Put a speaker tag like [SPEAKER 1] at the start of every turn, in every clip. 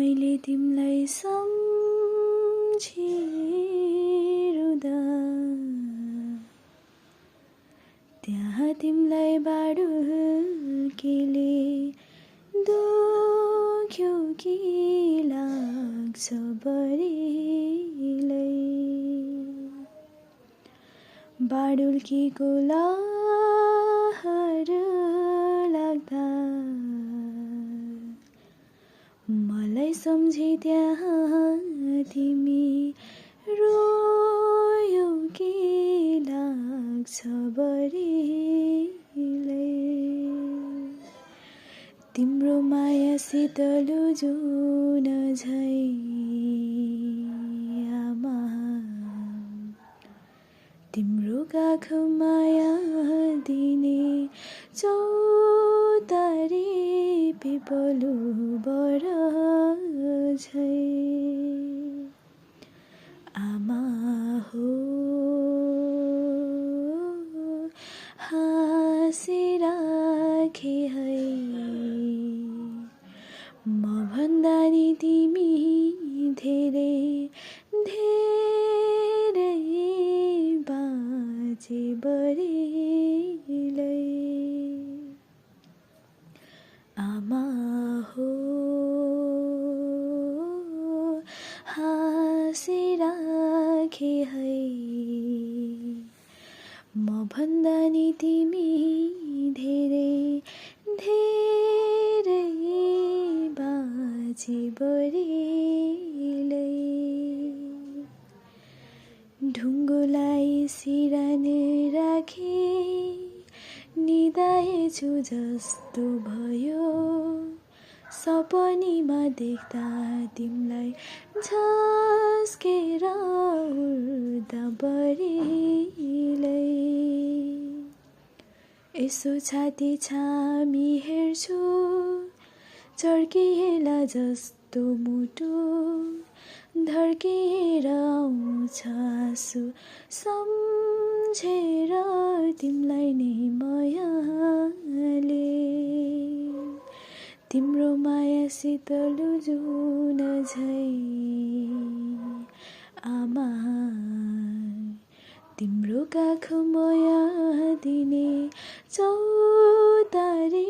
[SPEAKER 1] मैले तिमीलाई सम्झिरुदा त्यहाँ तिमीलाई बाडुकीले दुख्यो कि लाग्छ बढीलाई बाडुकीको लहर लाग्दा मलाई सम्झे त्यहाँ तिमी रोयो कि लाग्छ बढीलाई तिम्रो माया शीतल जुन झै आमा तिम्रो काख माया दिने चौतारी पिपलु बर झै आमा हो हाँसिराखे है म भन्दा नि तिमी धेरै धेरै बाँचे बढीलाई आमा हो हाँसिराखे है म भन्दा नि तिमी धेरै धेरै बाँचे बढीलाई ढुङ्गोलाई सिरानी राखे निदाएछु जस्तो भयो सपनीमा देख्दा तिमीलाई झस्केर उड्दा बढीलाई यसो छाती छामी हेर्छु चर्किएला जस्तो मुटु धड्किएर आउँछ आँसु सम्झेर तिमीलाई नै मायाले तिम्रो माया शीतल जुन झै आमा तिम्रो काख माया दिने चौतारी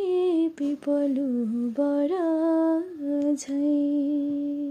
[SPEAKER 1] पिपलु बर झै